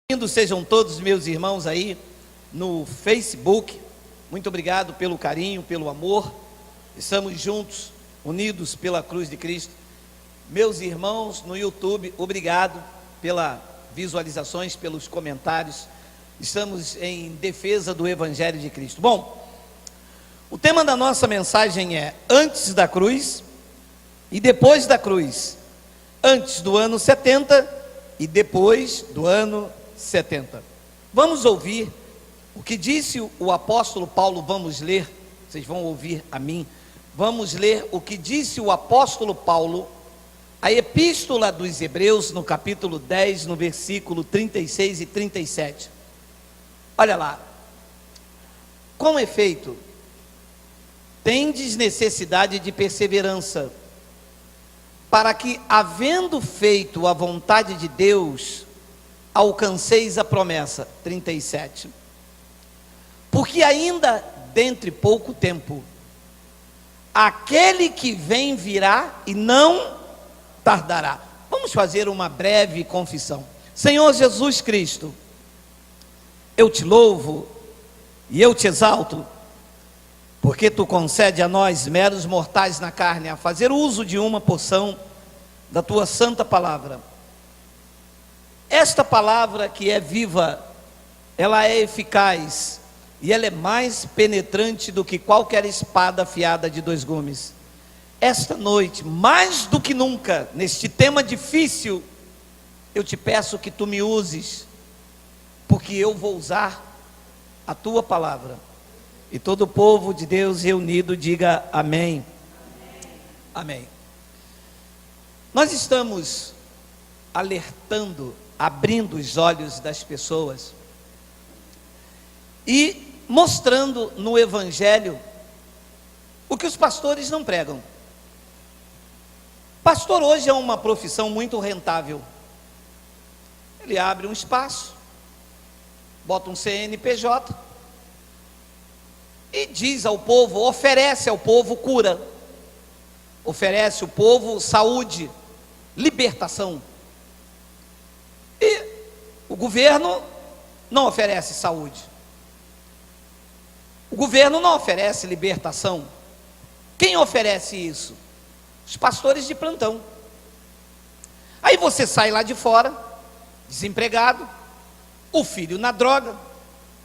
Bem-vindos sejam todos meus irmãos aí no Facebook. Muito obrigado pelo carinho, pelo amor. Estamos juntos, unidos pela cruz de Cristo. Meus irmãos no YouTube, obrigado pelas visualizações, pelos comentários. Estamos em defesa do Evangelho de Cristo. Bom, o tema da nossa mensagem é antes da cruz e depois da cruz. Antes do ano 70 e depois do ano 70. Vamos ouvir o que disse o apóstolo Paulo. Vamos ler, vocês vão ouvir a mim. Vamos ler o que disse o apóstolo Paulo, a epístola dos Hebreus, no capítulo 10, no versículo 36 e 37. Olha lá. Com efeito, tendes necessidade de perseverança, para que, havendo feito a vontade de Deus, alcanceis a promessa. 37. Porque ainda dentre pouco tempo, aquele que vem virá e não tardará. Vamos fazer uma breve confissão. Senhor Jesus Cristo, eu te louvo e eu te exalto, porque tu concede a nós, meros mortais na carne, a fazer uso de uma porção da tua santa palavra. Esta palavra que é viva, ela é eficaz e ela é mais penetrante do que qualquer espada afiada de dois gumes. Esta noite, mais do que nunca, neste tema difícil, eu te peço que tu me uses, porque eu vou usar a tua palavra. E todo o povo de Deus reunido diga amém. Amém. Nós estamos alertando, abrindo os olhos das pessoas e mostrando no Evangelho o que os pastores não pregam. Pastor hoje é uma profissão muito rentável. Ele abre um espaço, bota um CNPJ e diz ao povo, oferece ao povo cura, oferece ao povo saúde, libertação. E o governo não oferece saúde, o governo não oferece libertação. Quem oferece isso? Os pastores de plantão. Aí você sai lá de fora, desempregado, o filho na droga,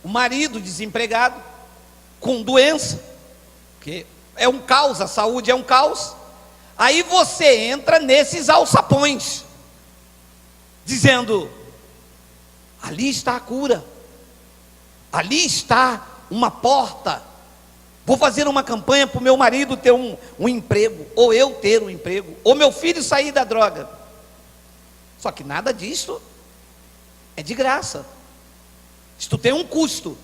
o marido desempregado, com doença, que é um caos, a saúde é um caos. Aí você entra nesses alçapões, dizendo, ali está a cura, ali está uma porta, vou fazer uma campanha para o meu marido ter um emprego, ou eu ter um emprego, ou meu filho sair da droga. Só que nada disso é de graça, isto tem um custo.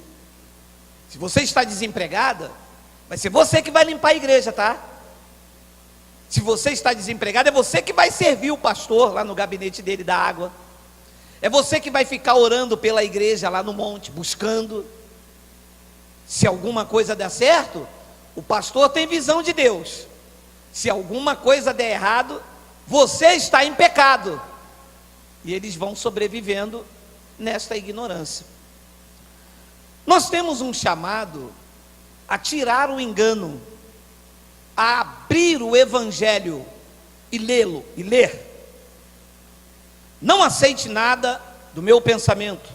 Se você está desempregada, vai ser você que vai limpar a igreja, tá? Se você está desempregado, é você que vai servir o pastor lá no gabinete dele da água. É você que vai ficar orando pela igreja lá no monte, buscando. Se alguma coisa der certo, o pastor tem visão de Deus. Se alguma coisa der errado, você está em pecado. E eles vão sobrevivendo nesta ignorância. Nós temos um chamado a tirar o engano, a abrir o Evangelho e lê-lo, e ler. Não aceite nada do meu pensamento,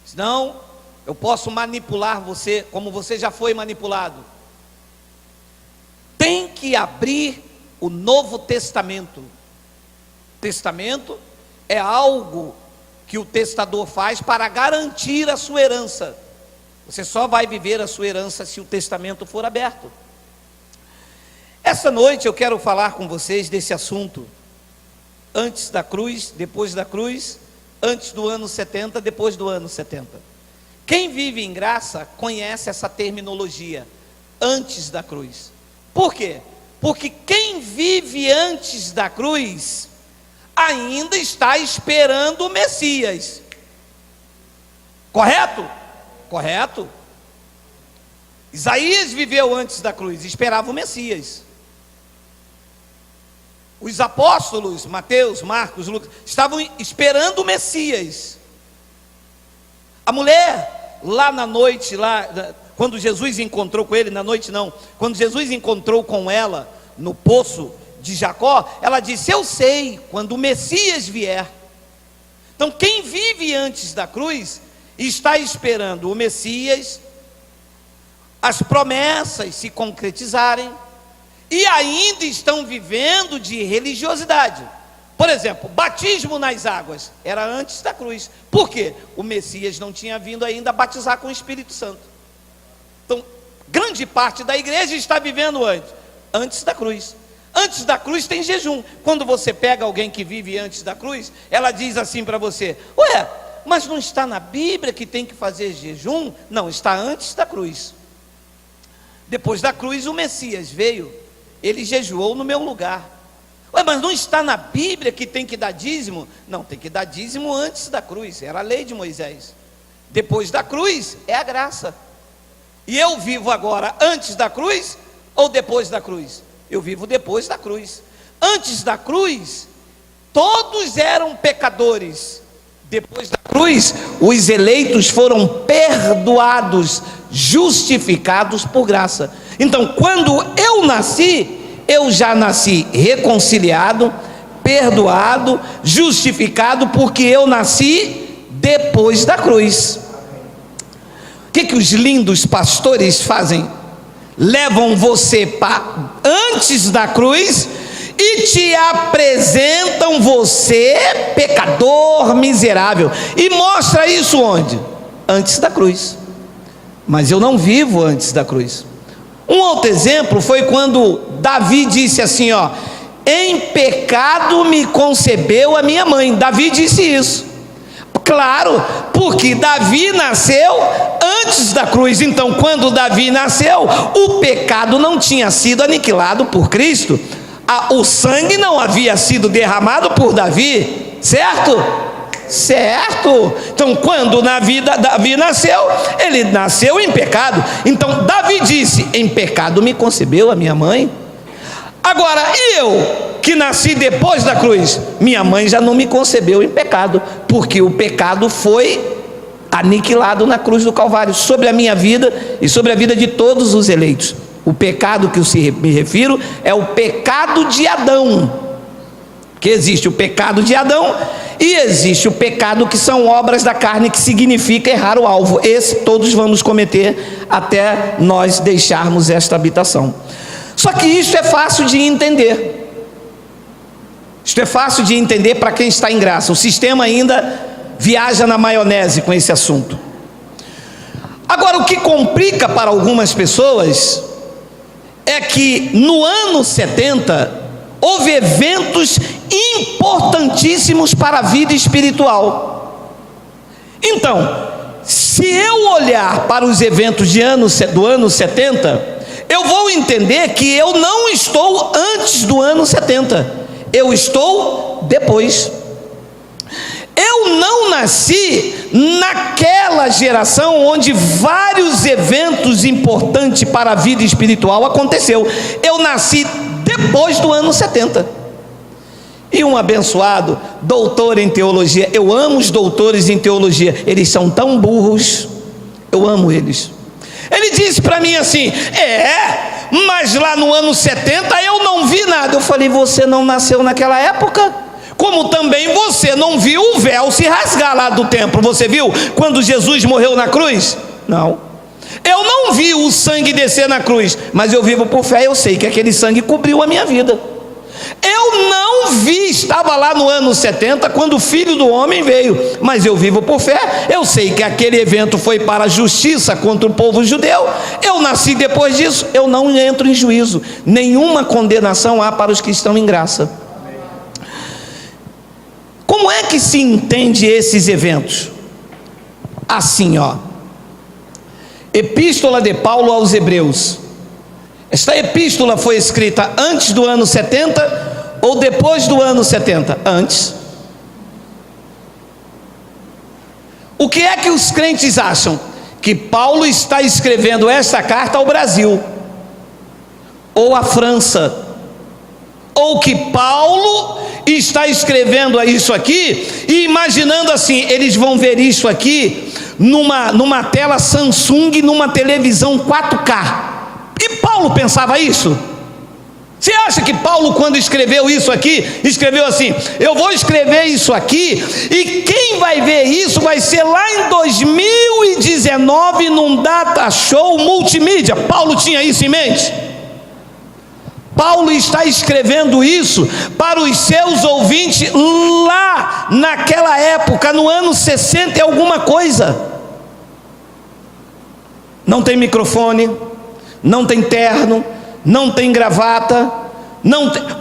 senão eu posso manipular você, como você já foi manipulado. Tem que abrir o Novo Testamento. Testamento é algo que o testador faz para garantir a sua herança. Você só vai viver a sua herança se o testamento for aberto. Essa noite eu quero falar com vocês desse assunto. Antes da cruz, depois da cruz, antes do ano 70, depois do ano 70. Quem vive em graça conhece essa terminologia, antes da cruz. Por quê? Porque quem vive antes da cruz ainda está esperando o Messias. Correto? Correto. Isaías viveu antes da cruz, esperava o Messias. Os apóstolos, Mateus, Marcos, Lucas, estavam esperando o Messias. A mulher, lá na noite, quando Jesus encontrou com ele, na noite não, quando Jesus encontrou com ela no poço de Jacó, ela disse: eu sei quando o Messias vier. Então quem vive antes da cruz está esperando o Messias, as promessas se concretizarem, e ainda estão vivendo de religiosidade. Por exemplo, batismo nas águas era antes da cruz. Por quê? O Messias não tinha vindo ainda batizar com o Espírito Santo. Então, grande parte da igreja está vivendo antes da cruz. Antes da cruz tem jejum. Quando você pega alguém que vive antes da cruz, ela diz assim para você: ué, mas não está na Bíblia que tem que fazer jejum? Não, está antes da cruz. Depois da cruz o Messias veio, ele jejuou no meu lugar. Ué, mas não está na Bíblia que tem que dar dízimo? Não, tem que dar dízimo antes da cruz, era a lei de Moisés. Depois da cruz é a graça. E eu vivo agora antes da cruz ou depois da cruz? Eu vivo depois da cruz. Antes da cruz, todos eram pecadores. Depois da cruz, os eleitos foram perdoados, justificados por graça. Então, quando eu nasci, eu já nasci reconciliado, perdoado, justificado, porque eu nasci depois da cruz. O que os lindos pastores fazem? Levam você para antes da cruz e te apresentam você pecador, miserável, e mostra isso onde? Antes da cruz. Mas eu não vivo antes da cruz. Um outro exemplo foi quando Davi disse assim, ó: em pecado me concebeu a minha mãe. Davi disse isso. Claro, porque Davi nasceu antes da cruz. Então, quando Davi nasceu, o pecado não tinha sido aniquilado por Cristo. O sangue não havia sido derramado por Davi, certo? Certo. Então, quando Davi nasceu, ele nasceu em pecado. Então, Davi disse: em pecado me concebeu a minha mãe. Agora, e eu, que nasci depois da cruz, minha mãe já não me concebeu em pecado, porque o pecado foi aniquilado na cruz do Calvário, sobre a minha vida e sobre a vida de todos os eleitos. O pecado que eu me refiro é o pecado de Adão, que existe o pecado de Adão e existe o pecado que são obras da carne, que significa errar o alvo. Esse todos vamos cometer até nós deixarmos esta habitação. Só que isso é fácil de entender. Isto é fácil de entender para quem está em graça. O sistema ainda viaja na maionese com esse assunto. Agora, o que complica para algumas pessoas é que no ano 70 houve eventos importantíssimos para a vida espiritual. Então, se eu olhar para os eventos do ano 70, eu vou entender que eu não estou antes do ano 70, eu estou depois. Eu não nasci naquela geração onde vários eventos importantes para a vida espiritual aconteceu. Eu nasci depois do ano 70. E um abençoado doutor em teologia, eu amo os doutores em teologia, eles são tão burros, eu amo eles. Ele disse para mim assim: mas lá no ano 70 eu não vi nada. Eu falei: você não nasceu naquela época? Como também você não viu o véu se rasgar lá do templo. Você viu quando Jesus morreu na cruz? Não. Eu não vi o sangue descer na cruz, mas eu vivo por fé, eu sei que aquele sangue cobriu a minha vida. Eu não vi, estava lá no ano 70 quando o Filho do Homem veio, mas eu vivo por fé, eu sei que aquele evento foi para a justiça contra o povo judeu. Eu nasci depois disso, eu não entro em juízo, nenhuma condenação há para os que estão em graça. Como é que se entende esses eventos? Assim, ó. Epístola de Paulo aos Hebreus. Esta epístola foi escrita antes do ano 70 ou depois do ano 70? Antes. O que é que os crentes acham? Que Paulo está escrevendo esta carta ao Brasil, ou à França, ou que Paulo está escrevendo isso aqui e imaginando assim: eles vão ver isso aqui numa tela Samsung, numa televisão 4K. E Paulo pensava isso? Você acha que Paulo, quando escreveu isso aqui, escreveu assim: eu vou escrever isso aqui, e quem vai ver isso vai ser lá em 2019 num data show multimídia? Paulo tinha isso em mente? Paulo está escrevendo isso para os seus ouvintes lá naquela época, no ano 60 e alguma coisa. Não tem microfone, não tem terno, não tem gravata,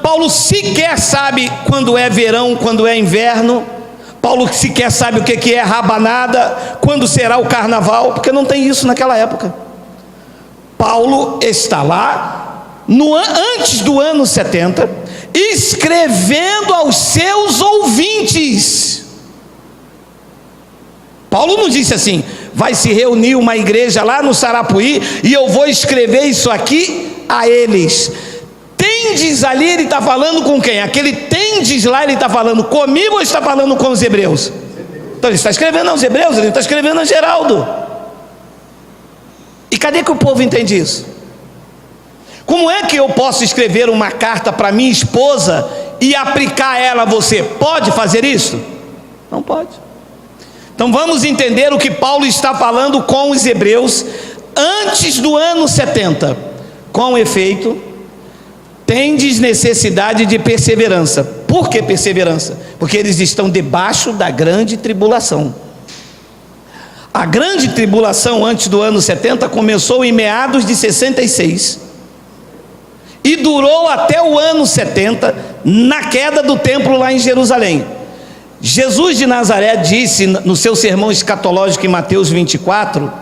Paulo sequer sabe quando é verão, quando é inverno. Paulo sequer sabe o que é rabanada, quando será o carnaval, porque não tem isso naquela época. Paulo está lá antes do ano 70, escrevendo aos seus ouvintes. Paulo não disse assim: vai se reunir uma igreja lá no Sarapuí e eu vou escrever isso aqui a eles. Tendes ali, ele está falando com quem? Aquele tendes lá, ele está falando comigo ou está falando com os hebreus? Então ele está escrevendo aos hebreus, ele não está escrevendo a Geraldo. E cadê que o povo entende isso? Como é que eu posso escrever uma carta para minha esposa e aplicar ela a você? Pode fazer isso? Não pode. Então vamos entender o que Paulo está falando com os hebreus antes do ano 70. Com efeito, tendes necessidade de perseverança. Por que perseverança? Porque eles estão debaixo da grande tribulação. A grande tribulação antes do ano 70 começou em meados de 66 e durou até o ano 70, na queda do templo lá em Jerusalém. Jesus de Nazaré disse no seu sermão escatológico em Mateus 24,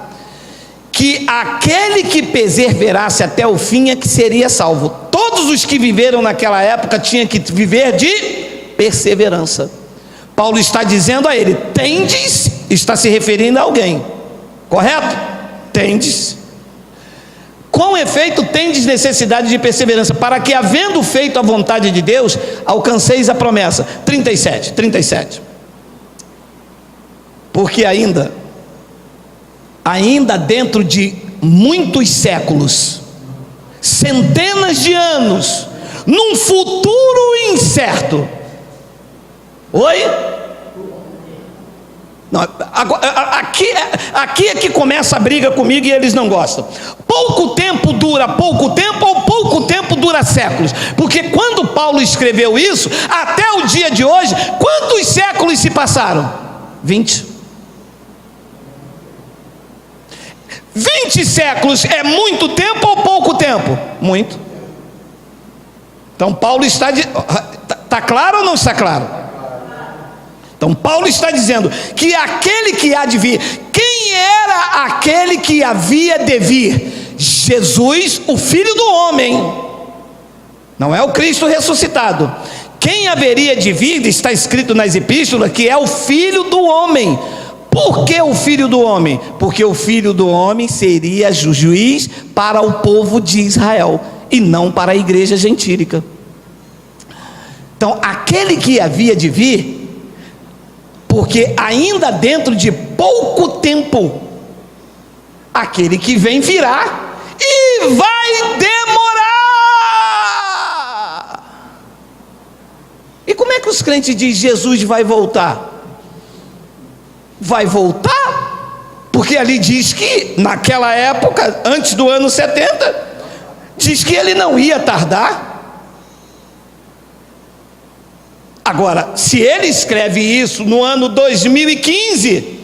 que aquele que perseverasse até o fim é que seria salvo. Todos os que viveram naquela época tinham que viver de perseverança. Paulo está dizendo a ele: tendes, está se referindo a alguém, correto? Tendes. Com efeito, tendes necessidade de perseverança, para que, havendo feito a vontade de Deus, alcanceis a promessa. 37. Porque ainda dentro de muitos séculos, centenas de anos, num futuro incerto. Oi? Não, aqui é que começa a briga comigo e eles não gostam. Pouco tempo dura pouco tempo, ou pouco tempo dura séculos? Porque quando Paulo escreveu isso, até o dia de hoje, quantos séculos se passaram? 20. 20 séculos é muito tempo ou pouco tempo? Muito. Então Paulo está claro ou não está claro? Então Paulo está dizendo que aquele que há de vir, quem era aquele que havia de vir? Jesus, o Filho do Homem, não é o Cristo ressuscitado. Quem haveria de vir, está escrito nas epístolas, que é o Filho do Homem. Por que o Filho do Homem? Porque o Filho do Homem seria juiz para o povo de Israel e não para a igreja gentílica. Então aquele que havia de vir, porque ainda dentro de pouco tempo, aquele que vem virá e vai demorar. E como é que os crentes dizem Jesus vai voltar? Vai voltar? Porque ali diz que naquela época, antes do ano 70, diz que ele não ia tardar. Agora, se ele escreve isso no ano 2015,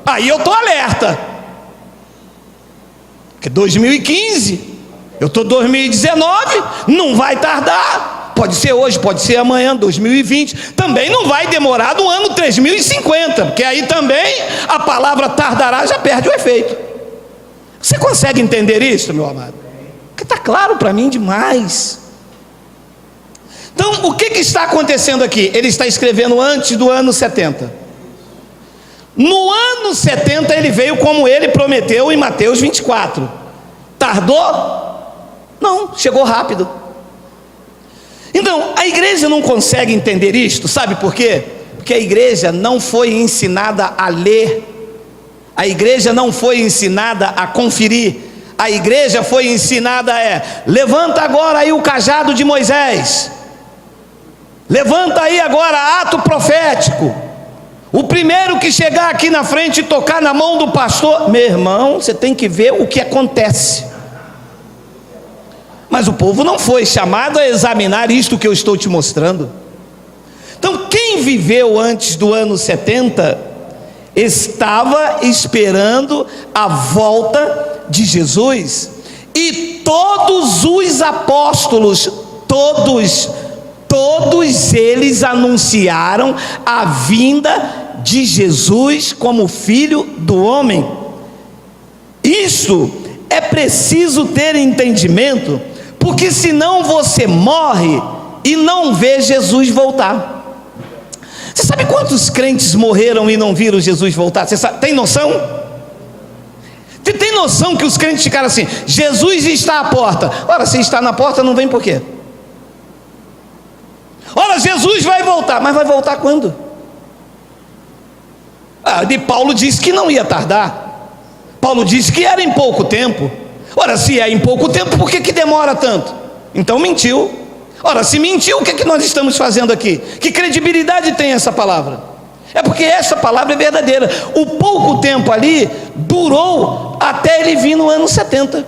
aí eu estou alerta. Porque 2015, eu estou 2019, não vai tardar. Pode ser hoje, pode ser amanhã, 2020. Também não vai demorar do ano 3050, porque aí também a palavra tardará já perde o efeito. Você consegue entender isso, meu amado? Porque está claro para mim demais. Então, o que está acontecendo aqui? Ele está escrevendo antes do ano 70. No ano 70 ele veio como ele prometeu em Mateus 24. Tardou? Não, chegou rápido. Então, a igreja não consegue entender isto, sabe por quê? Porque a igreja não foi ensinada a ler, a igreja não foi ensinada a conferir, a igreja foi ensinada levanta agora aí o cajado de Moisés, levanta aí agora ato profético, o primeiro que chegar aqui na frente e tocar na mão do pastor, meu irmão, você tem que ver o que acontece. Mas o povo não foi chamado a examinar isto que eu estou te mostrando. Então, quem viveu antes do ano 70, estava esperando a volta de Jesus, e todos os apóstolos, todos eles anunciaram a vinda de Jesus como Filho do homem. Isso é preciso ter entendimento, porque senão você morre e não vê Jesus voltar. Você sabe quantos crentes morreram e não viram Jesus voltar? Você sabe, tem noção? Tem noção que os crentes ficaram assim: Jesus está à porta. Ora, se está na porta, não vem por quê? Ora, Jesus vai voltar, mas vai voltar quando? De Paulo disse que não ia tardar. Paulo disse que era em pouco tempo. Ora, se é em pouco tempo, por que demora tanto? Então mentiu. Ora, se mentiu, o que nós estamos fazendo aqui? Que credibilidade tem essa palavra? É porque essa palavra é verdadeira. O pouco tempo ali durou até ele vir no ano 70.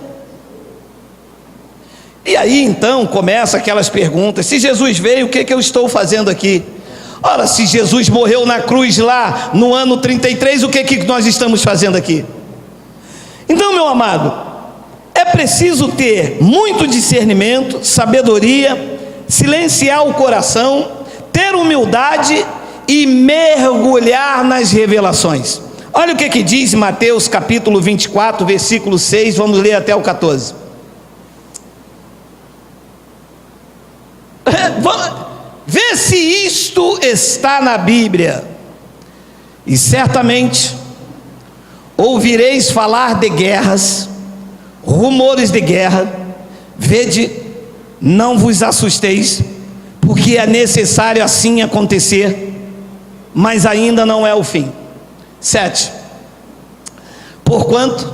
E aí então começa aquelas perguntas: se Jesus veio, o que eu estou fazendo aqui? Ora, se Jesus morreu na cruz lá no ano 33, o que nós estamos fazendo aqui? Então, meu amado, é preciso ter muito discernimento, sabedoria, silenciar o coração, ter humildade e mergulhar nas revelações. Olha o que diz Mateus capítulo 24, versículo 6, vamos ler até o 14. Vê se isto está na Bíblia. E certamente ouvireis falar de guerras, rumores de guerra. Vede, não vos assusteis, porque é necessário assim acontecer, mas ainda não é o fim. 7. Porquanto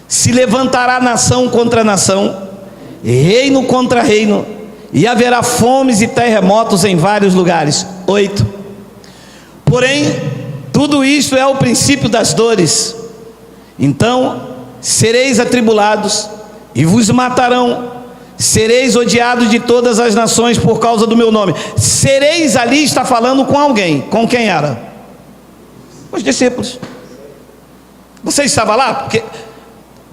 se levantará nação contra nação, reino contra reino, e haverá fomes e terremotos em vários lugares. 8. Porém, tudo isto é o princípio das dores. Então sereis atribulados e vos matarão, sereis odiados de todas as nações por causa do meu nome. Sereis ali está falando com alguém. Com quem era? Os discípulos. Você estava lá?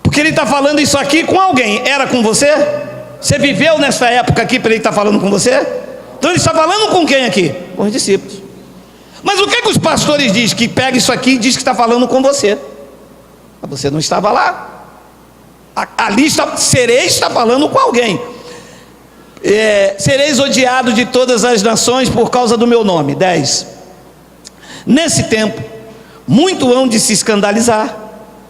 Porque ele está falando isso aqui com alguém. Era com você? Você viveu nessa época aqui para ele estar falando com você? Então ele está falando com quem aqui? Com os discípulos. Mas o que os pastores dizem? Que pega isso aqui e diz que está falando com você. Mas você não estava lá. Ali sereis está falando com alguém. Sereis odiados de todas as nações por causa do meu nome. 10. Nesse tempo, muito hão de se escandalizar,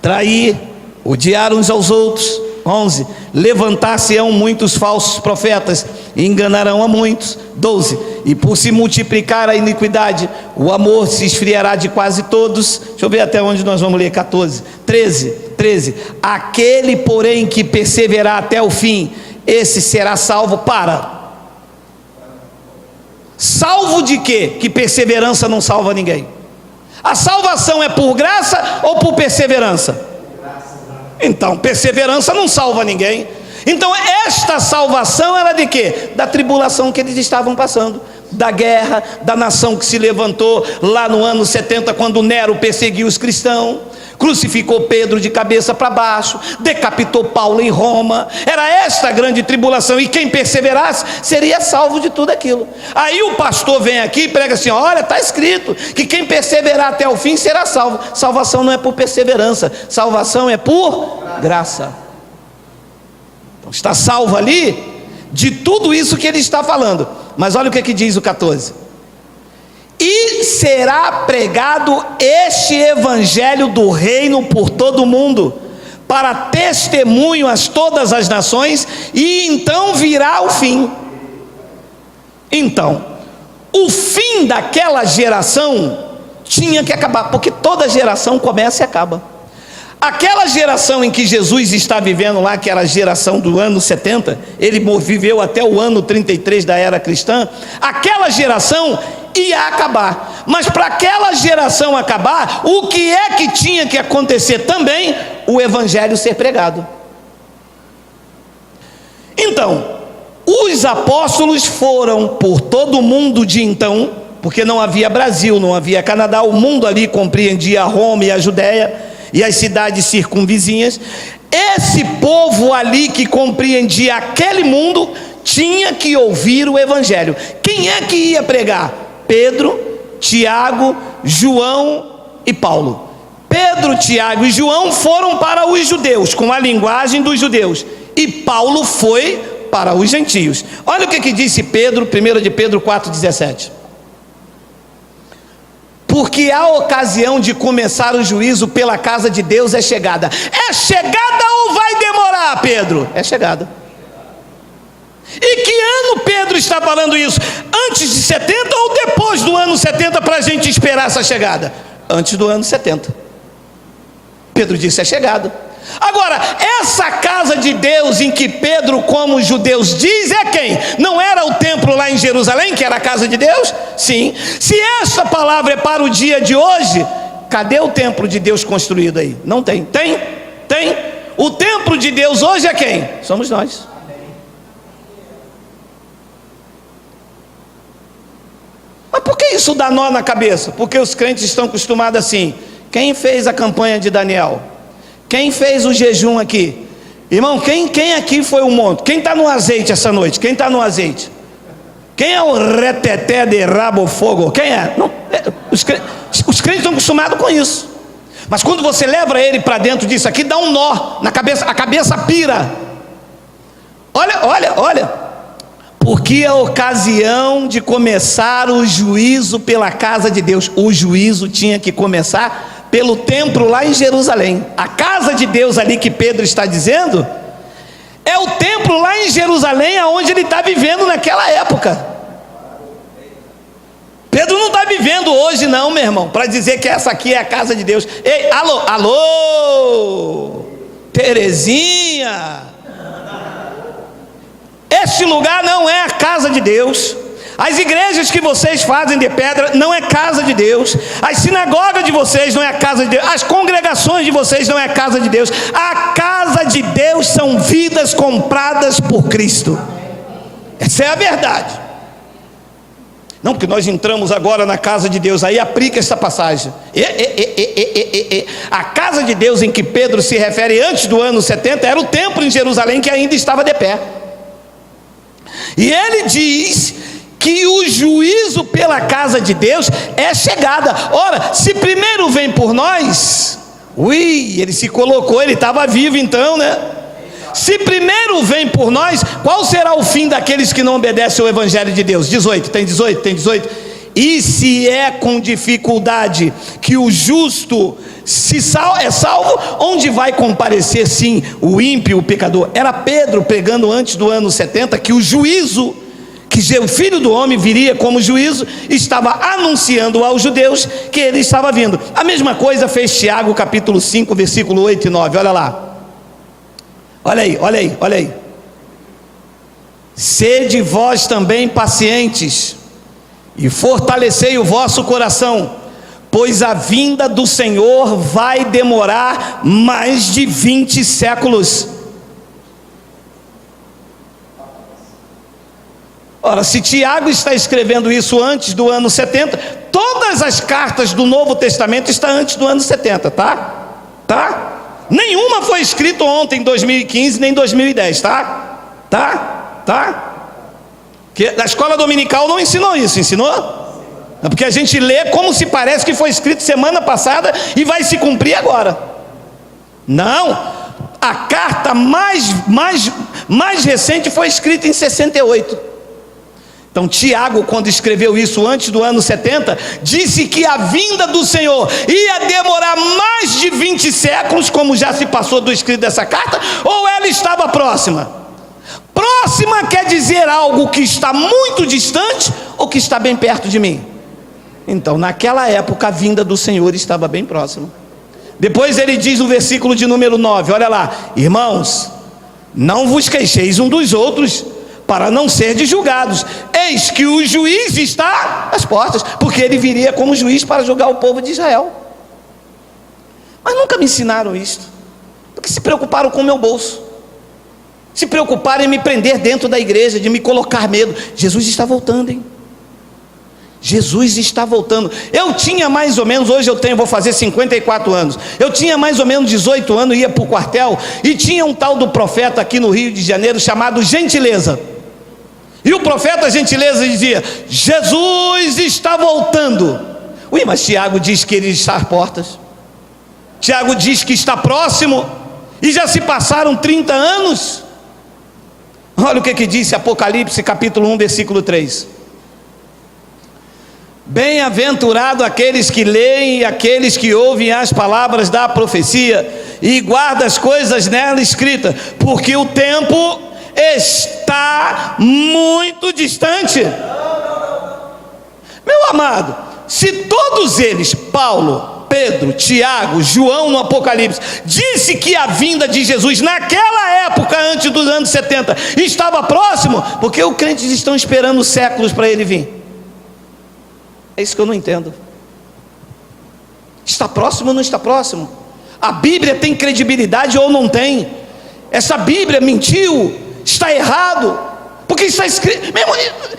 trair, odiar uns aos outros. 11. Levantar-se-ão muitos falsos profetas e enganarão a muitos. 12. E por se multiplicar a iniquidade, o amor se esfriará de quase todos. Deixa eu ver até onde nós vamos ler. 14. 13. Aquele, porém, que perseverar até o fim, esse será salvo. Salvo de quê? Que perseverança não salva ninguém. A salvação é por graça ou por perseverança? Então, perseverança não salva ninguém. Então, esta salvação era de quê? Da tribulação que eles estavam passando, da guerra, da nação que se levantou lá no ano 70, quando Nero perseguiu os cristãos, crucificou Pedro de cabeça para baixo, decapitou Paulo em Roma. Era esta a grande tribulação, e quem perseverasse seria salvo de tudo aquilo. Aí o pastor vem aqui e prega assim: olha, está escrito que quem perseverar até o fim será salvo. Salvação não é por perseverança, salvação é por graça. Então está salvo ali de tudo isso que ele está falando. Mas olha o que diz o 14. E será pregado este evangelho do reino por todo o mundo, para testemunho a todas as nações, e então virá o fim. Então, o fim daquela geração tinha que acabar, porque toda geração começa e acaba. Aquela geração em que Jesus está vivendo lá, que era a geração do ano 70, ele viveu até o ano 33 da era cristã, aquela geração ia acabar. Mas para aquela geração acabar, o que é que tinha que acontecer também? O evangelho ser pregado. Então, os apóstolos foram por todo o mundo de então, porque não havia Brasil, não havia Canadá, o mundo ali compreendia Roma e a Judéia e as cidades circunvizinhas. Esse povo ali que compreendia aquele mundo tinha que ouvir o evangelho. Quem é que ia pregar? Pedro, Tiago, João e Paulo. Pedro, Tiago e João foram para os judeus, com a linguagem dos judeus, e Paulo foi para os gentios. Olha o que disse Pedro, 1 de Pedro 4,17. Porque a ocasião de começar o juízo pela casa de Deus é chegada. É chegada ou vai demorar, Pedro? É chegada. E que ano Pedro está falando isso? Antes de 70 ou depois do ano 70 para a gente esperar essa chegada? Antes do ano 70. Pedro disse: é chegada. Agora, essa casa de Deus em que Pedro, como os judeus, diz é quem? Não era o templo lá em Jerusalém, que era a casa de Deus? Sim. Se essa palavra é para o dia de hoje, cadê o templo de Deus construído aí? Não tem. Tem? Tem. O templo de Deus hoje é quem? Somos nós. Mas por que isso dá nó na cabeça? Porque os crentes estão acostumados assim. Quem fez a campanha de Daniel? Quem fez o jejum aqui? Irmão, quem aqui foi o monte? Quem está no azeite essa noite? Quem está no azeite? Quem é o reteté de rabo fogo? Quem é? Não, os crentes estão acostumados com isso. Mas quando você leva ele para dentro disso aqui, dá um nó na cabeça, a cabeça pira. Olha. Porque a ocasião de começar o juízo pela casa de Deus, o juízo tinha que começar pelo templo lá em Jerusalém. A casa de Deus ali que Pedro está dizendo é o templo lá em Jerusalém, aonde ele está vivendo naquela época. Pedro não está vivendo hoje não, meu irmão, para dizer que essa aqui é a casa de Deus. Ei, alô, Terezinha, este lugar não é a casa de Deus. As igrejas que vocês fazem de pedra não é casa de Deus. As sinagogas de vocês não é a casa de Deus. As congregações de vocês não é a casa de Deus. A casa de Deus são vidas compradas por Cristo. Essa é a verdade. Não, porque nós entramos agora na casa de Deus. Aí aplica essa passagem. A casa de Deus em que Pedro se refere antes do ano 70 era o templo em Jerusalém que ainda estava de pé. E ele diz que o juízo pela casa de Deus é chegada. Ora, se primeiro vem por nós, ele se colocou, ele estava vivo então, né? Se primeiro vem por nós, qual será o fim daqueles que não obedecem ao evangelho de Deus? 18, tem 18. E se é com dificuldade que o justo é salvo, onde vai comparecer sim o ímpio, o pecador? Era Pedro pregando antes do ano 70 que o juízo, que o Filho do Homem viria como juízo, estava anunciando aos judeus que ele estava vindo. A mesma coisa fez Tiago capítulo 5, versículo 8 e 9, olha lá. Olha aí. Sede vós também pacientes, e fortalecei o vosso coração, pois a vinda do Senhor vai demorar mais de 20 séculos. Ora, se Tiago está escrevendo isso antes do ano 70, todas as cartas do Novo Testamento estão antes do ano 70, tá? Nenhuma foi escrita ontem, em 2015, nem em 2010, tá? Que a escola dominical não ensinou isso, ensinou? É porque a gente lê como se parece que foi escrito semana passada e vai se cumprir agora. Não, a carta mais recente foi escrita em 68. Então Tiago, quando escreveu isso antes do ano 70, disse que a vinda do Senhor ia demorar mais de 20 séculos, como já se passou do escrito dessa carta, ou ela estava próxima? próxima quer dizer algo que está muito distante ou que está bem perto de mim. Então, naquela época, a vinda do Senhor estava bem próxima. Depois ele diz no versículo de número 9, olha lá: irmãos, não vos queixeis um dos outros, para não serdes julgados. Eis que o juiz está às portas, porque ele viria como juiz para julgar o povo de Israel. Mas nunca me ensinaram isto, porque se preocuparam com o meu bolso, se preocuparam em me prender dentro da igreja, de me colocar medo. Jesus está voltando, hein? Jesus está voltando. Eu tinha mais ou menos, hoje eu tenho, vou fazer 54 anos. Eu tinha mais ou menos 18 anos, ia para o quartel, e tinha um tal do profeta aqui no Rio de Janeiro, chamado Gentileza. E o profeta Gentileza dizia: Jesus está voltando. Ui, mas Tiago diz que ele está às portas. Tiago diz que está próximo, e já se passaram 30 anos. Olha o que disse Apocalipse capítulo 1, versículo 3. Bem-aventurado aqueles que leem e aqueles que ouvem as palavras da profecia e guardam as coisas nela escritas, porque o tempo está muito distante. Meu amado, se todos eles, Paulo, Pedro, Tiago, João no Apocalipse, disse que a vinda de Jesus naquela época, antes dos anos 70, estava próximo, porque os crentes estão esperando séculos para ele vir? É isso que eu não entendo. Está próximo ou não está próximo? A Bíblia tem credibilidade ou não tem? Essa Bíblia mentiu? Está errado? Porque está escrito, meu irmão,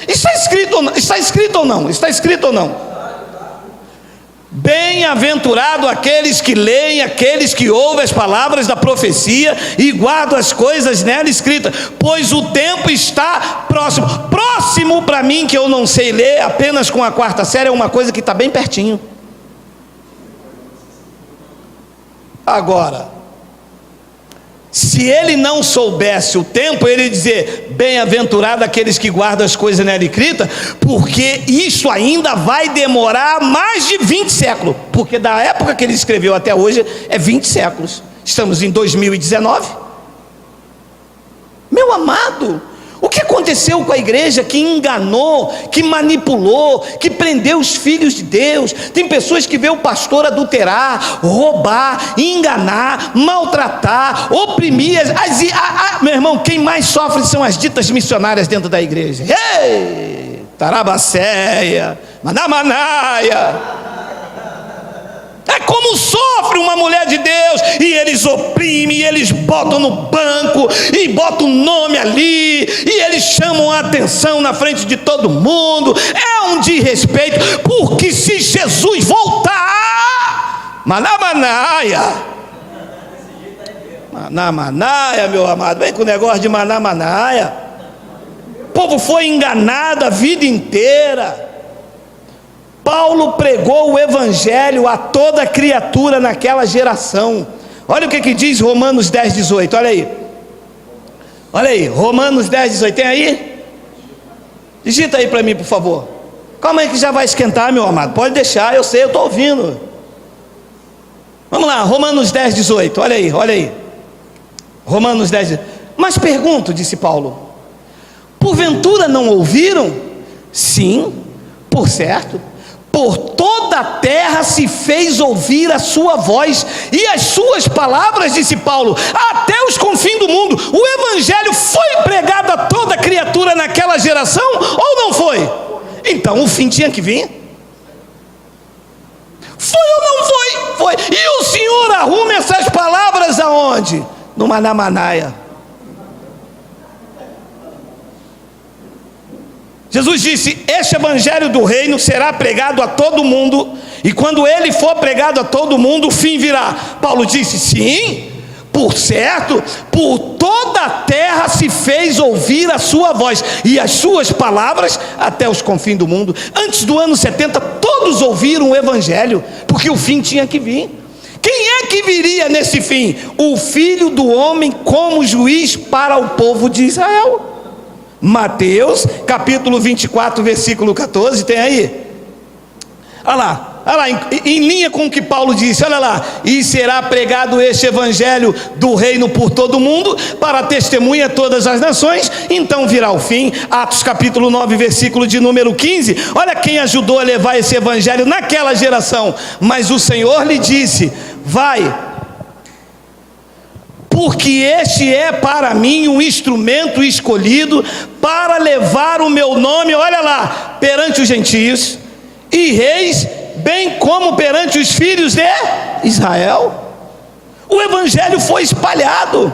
está escrito ou não? Está escrito ou não? Está escrito ou não? Bem-aventurado aqueles que leem, aqueles que ouvem as palavras da profecia e guardam as coisas nela escritas, pois o tempo está próximo. Próximo para mim, que eu não sei ler apenas com a quarta série, é uma coisa que está bem pertinho. Agora, se ele não soubesse o tempo, ele ia dizer: bem-aventurado aqueles que guardam as coisas nela escritas, porque isso ainda vai demorar mais de 20 séculos, porque da época que ele escreveu até hoje é 20 séculos, estamos em 2019. Meu amado, o que aconteceu com a igreja que enganou, que manipulou, que prendeu os filhos de Deus? Tem pessoas que vê o pastor adulterar, roubar, enganar, maltratar, oprimir. Meu irmão, quem mais sofre são as ditas missionárias dentro da igreja. Ei, Tarabacéia, Manamanaia. É como sofre uma mulher de Deus, e eles oprimem, e eles botam no banco, e botam o nome ali, e eles chamam a atenção na frente de todo mundo. É um desrespeito, porque se Jesus voltar, Manamanaia, Manamanaia, meu amado, vem com o negócio de Manamanaia. O povo foi enganado a vida inteira. Paulo pregou o evangelho a toda criatura naquela geração. Olha o que diz Romanos 10, 18, olha aí. Olha aí, Romanos 10, 18, tem aí? Digita aí para mim, por favor. Calma aí que já vai esquentar, meu amado, pode deixar, eu sei, eu estou ouvindo. Vamos lá, Romanos 10, 18, olha aí, olha aí. Romanos 10, 18. Mas pergunto, disse Paulo, porventura não ouviram? Sim, por certo. Por toda a terra se fez ouvir a sua voz, e as suas palavras, disse Paulo, até os confins do mundo. O evangelho foi pregado a toda criatura naquela geração, ou não foi? Então o fim tinha que vir. Foi ou não foi? Foi. E o Senhor arruma essas palavras aonde? No Manamanaia. Jesus disse: este evangelho do reino será pregado a todo mundo, e quando ele for pregado a todo mundo, o fim virá. Paulo disse: sim, por certo, por toda a terra se fez ouvir a sua voz, e as suas palavras até os confins do mundo. Antes do ano 70, todos ouviram o evangelho, porque o fim tinha que vir. Quem é que viria nesse fim? O Filho do Homem como juiz para o povo de Israel. Mateus capítulo 24, versículo 14, tem aí? Olha lá, olha lá, em linha com o que Paulo disse, olha lá: e será pregado este evangelho do reino por todo o mundo, para testemunha a todas as nações, então virá o fim. Atos capítulo 9, versículo de número 15, olha quem ajudou a levar esse evangelho naquela geração. Mas o Senhor lhe disse: vai, porque este é para mim um instrumento escolhido para levar o meu nome, olha lá, perante os gentios e reis, bem como perante os filhos de Israel. O evangelho foi espalhado,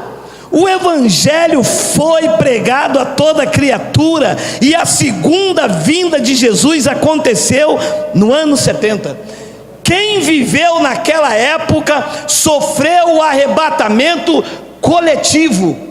o evangelho foi pregado a toda criatura, e a segunda vinda de Jesus aconteceu no ano 70. Quem viveu naquela época sofreu o arrebatamento coletivo.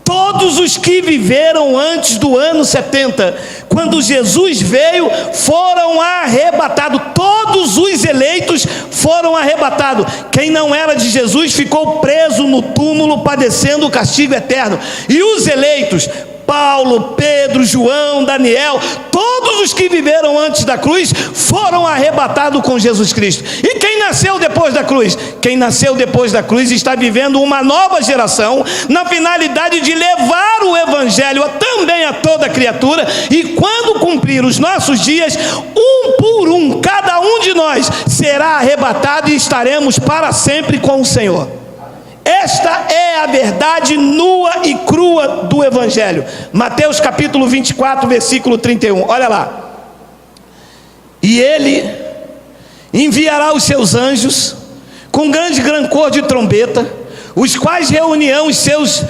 Todos os que viveram antes do ano 70, quando Jesus veio, foram arrebatados. Todos os eleitos foram arrebatados. Quem não era de Jesus ficou preso no túmulo, padecendo o castigo eterno. E os eleitos, Paulo, Pedro, João, Daniel, todos os que viveram antes da cruz foram arrebatados com Jesus Cristo. E quem nasceu depois da cruz? Quem nasceu depois da cruz está vivendo uma nova geração, na finalidade de levar o evangelho também a toda criatura. E quando cumprir os nossos dias, um por um, cada um de nós será arrebatado e estaremos para sempre com o Senhor. Esta é a verdade nua e crua do evangelho. Mateus capítulo 24, versículo 31, olha lá: e ele enviará os seus anjos com grande cor de trombeta, os quais reunirão os seus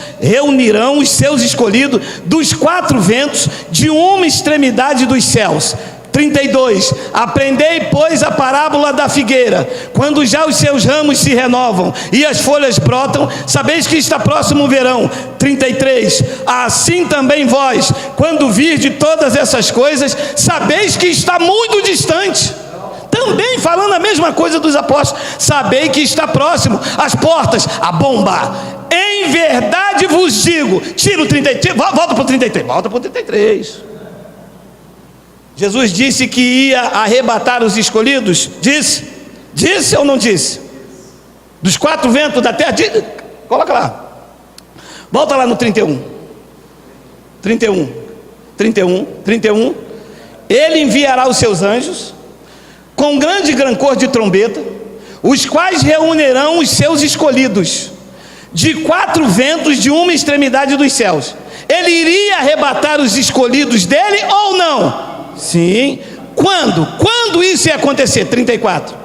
escolhidos dos quatro ventos, de uma extremidade dos céus. 32, aprendei, pois, a parábola da figueira. Quando já os seus ramos se renovam e as folhas brotam, sabeis que está próximo o verão. 33, assim também vós, quando virdes todas essas coisas, sabeis que está muito distante. Também falando a mesma coisa dos apóstolos: sabei que está próximo, as portas, a bomba. Em verdade vos digo. Tira o 33, volta para o 33, volta para o 33. Jesus disse que ia arrebatar os escolhidos. Disse ou não disse? Dos quatro ventos da terra. Coloca lá, volta lá no 31. Ele enviará os seus anjos com grande cor de trombeta, os quais reunirão os seus escolhidos de quatro ventos, de uma extremidade dos céus. Ele iria arrebatar os escolhidos dele ou não? Sim. Quando isso ia acontecer? 34.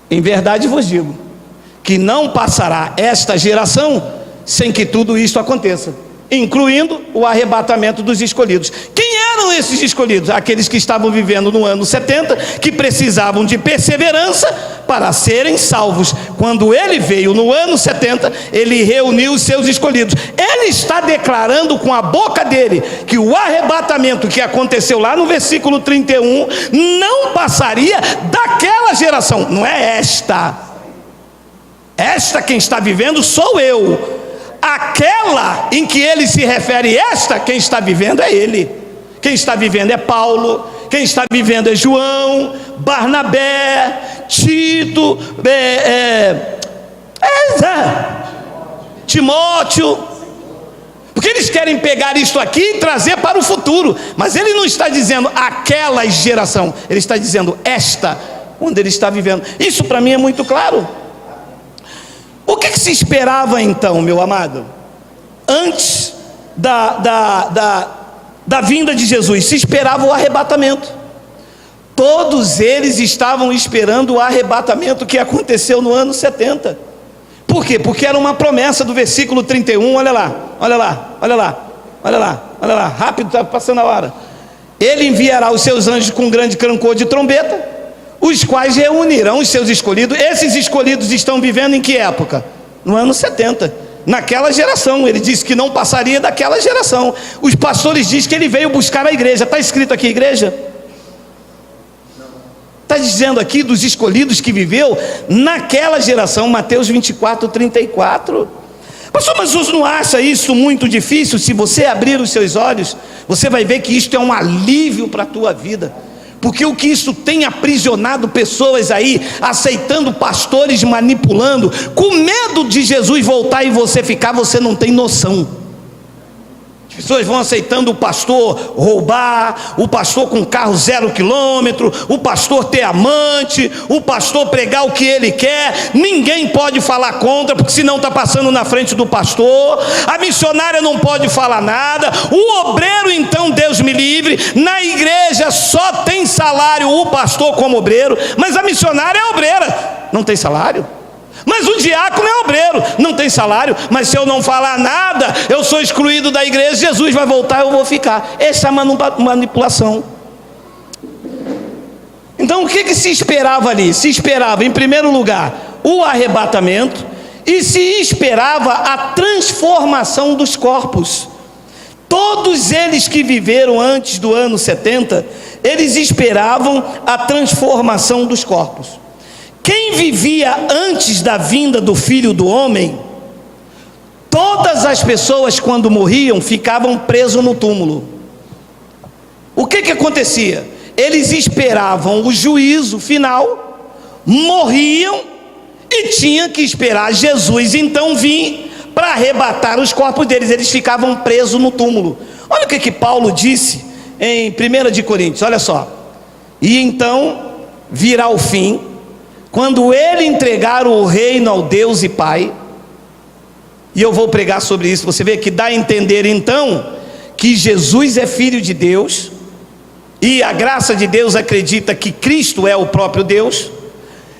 Em verdade vos digo que não passará esta geração sem que tudo isto aconteça, incluindo o arrebatamento dos escolhidos. Quem eram esses escolhidos? Aqueles que estavam vivendo no ano 70, que precisavam de perseverança para serem salvos. Quando ele veio no ano 70, ele reuniu os seus escolhidos. Ele está declarando com a boca dele que o arrebatamento que aconteceu lá no versículo 31 não passaria daquela geração. Não é esta quem está vivendo sou eu. Aquela em que ele se refere, esta quem está vivendo é ele. Quem está vivendo é Paulo, quem está vivendo é João, Barnabé, Tito, Timóteo. Porque eles querem pegar isto aqui e trazer para o futuro, mas ele não está dizendo aquela geração, ele está dizendo esta, onde ele está vivendo. Isso para mim é muito claro. O que se esperava então, meu amado? Antes da vinda de Jesus, se esperava o arrebatamento. Todos eles estavam esperando o arrebatamento que aconteceu no ano 70. Por quê? Porque era uma promessa do versículo 31, olha lá, rápido, está passando a hora. Ele enviará os seus anjos com grande cor de trombeta, os quais reunirão os seus escolhidos. Esses escolhidos estão vivendo em que época? No ano 70, naquela geração. Ele disse que não passaria daquela geração. Os pastores dizem que ele veio buscar a igreja. Está escrito aqui igreja? Está dizendo aqui dos escolhidos que viveu naquela geração. Mateus 24, 34. Pastor, mas você não acha isso muito difícil? Se você abrir os seus olhos, você vai ver que isto é um alívio para a tua vida. porque o que isso tem aprisionado pessoas aí, aceitando pastores manipulando, com medo de Jesus voltar e você ficar, você não tem noção. As pessoas vão aceitando o pastor roubar, o pastor com carro 0 quilômetro, o pastor ter amante, o pastor pregar o que ele quer. Ninguém pode falar contra, porque senão está passando na frente do pastor. A missionária não pode falar nada. O obreiro, então, Deus me livre, na igreja só tem salário o pastor como obreiro, mas a missionária é obreira, não tem salário. Mas o diácono é obreiro, não tem salário. Mas se eu não falar nada, eu sou excluído da igreja, Jesus vai voltar, eu vou ficar. Essa é a manipulação. Então o que se esperava ali? Se esperava, em primeiro lugar, o arrebatamento, e se esperava a transformação dos corpos. Todos eles que viveram antes do ano 70, eles esperavam a transformação dos corpos. Quem vivia antes da vinda do Filho do Homem, todas as pessoas quando morriam ficavam presos no túmulo. O que acontecia? Eles esperavam o juízo final, morriam e tinham que esperar Jesus então vir para arrebatar os corpos deles. Eles ficavam presos no túmulo. Olha o que Paulo disse em 1 de Coríntios, olha só. E então virá o fim, quando ele entregar o reino ao Deus e Pai. E eu vou pregar sobre isso. Você vê que dá a entender então que Jesus é filho de Deus, e a graça de Deus acredita que Cristo é o próprio Deus.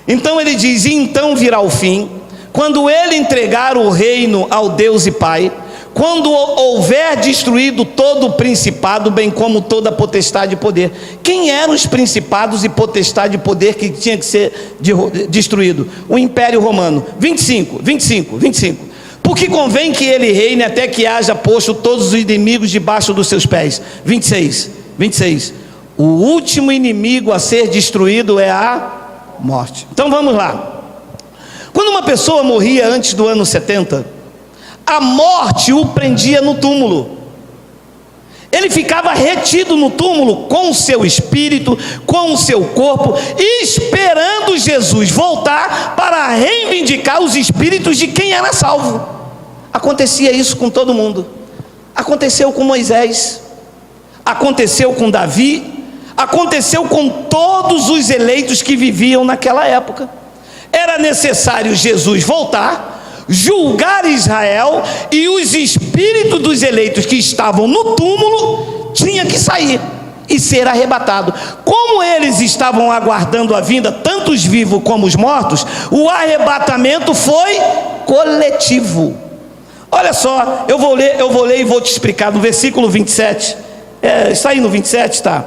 Então ele diz: e então virá o fim, quando ele entregar o reino ao Deus e Pai, quando houver destruído todo o principado, bem como toda a potestade e poder. Quem eram os principados e potestade e poder que tinha que ser destruído? O Império Romano. 25. Porque convém que ele reine até que haja posto todos os inimigos debaixo dos seus pés. 26. O último inimigo a ser destruído é a morte. Então vamos lá. Quando uma pessoa morria antes do ano 70, a morte o prendia no túmulo. Ele ficava retido no túmulo com o seu espírito, com o seu corpo, esperando Jesus voltar para reivindicar os espíritos de quem era salvo. Acontecia isso com todo mundo. Aconteceu com Moisés, aconteceu com Davi, aconteceu com todos os eleitos que viviam naquela época. Era necessário Jesus voltar, julgar Israel, e os espíritos dos eleitos que estavam no túmulo tinham que sair e ser arrebatado. Como eles estavam aguardando a vinda, tanto os vivos como os mortos, o arrebatamento foi coletivo. Olha só, eu vou ler e vou te explicar no versículo 27. Está aí no 27, tá?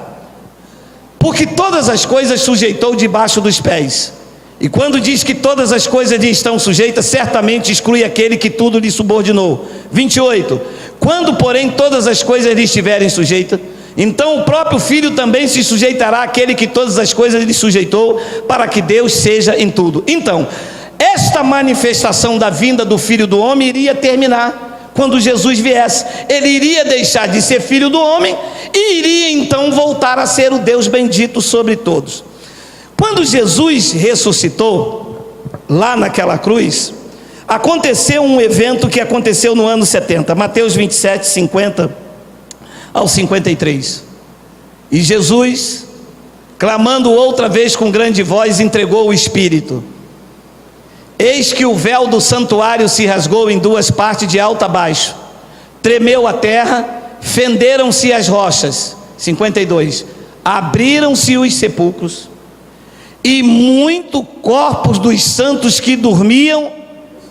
Porque todas as coisas sujeitou debaixo dos pés. E quando diz que todas as coisas lhe estão sujeitas, certamente exclui aquele que tudo lhe subordinou. 28. Quando, porém, todas as coisas lhe estiverem sujeitas, então o próprio Filho também se sujeitará àquele que todas as coisas lhe sujeitou, para que Deus seja em tudo. Então, esta manifestação da vinda do Filho do Homem iria terminar quando Jesus viesse. Ele iria deixar de ser Filho do Homem e iria então voltar a ser o Deus bendito sobre todos. Quando Jesus ressuscitou, lá naquela cruz, aconteceu um evento que aconteceu no ano 70, Mateus 27, 50 ao 53. E Jesus, clamando outra vez com grande voz, entregou o Espírito. Eis que o véu do santuário se rasgou em duas partes, de alto a baixo. Tremeu a terra, fenderam-se as rochas. 52. Abriram-se os sepulcros, e muitos corpos dos santos que dormiam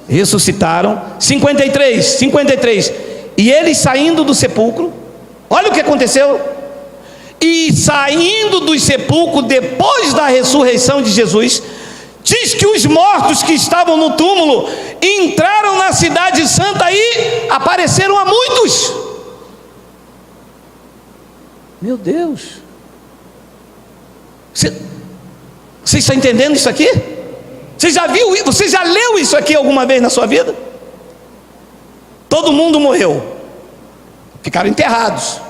ressuscitaram. 53. E eles saindo do sepulcro, olha o que aconteceu. E saindo do sepulcro, depois da ressurreição de Jesus, diz que os mortos que estavam no túmulo entraram na cidade santa e apareceram a muitos. Meu Deus, você está entendendo isso aqui? Você já viu, você já leu isso aqui alguma vez na sua vida? Todo mundo morreu, ficaram enterrados,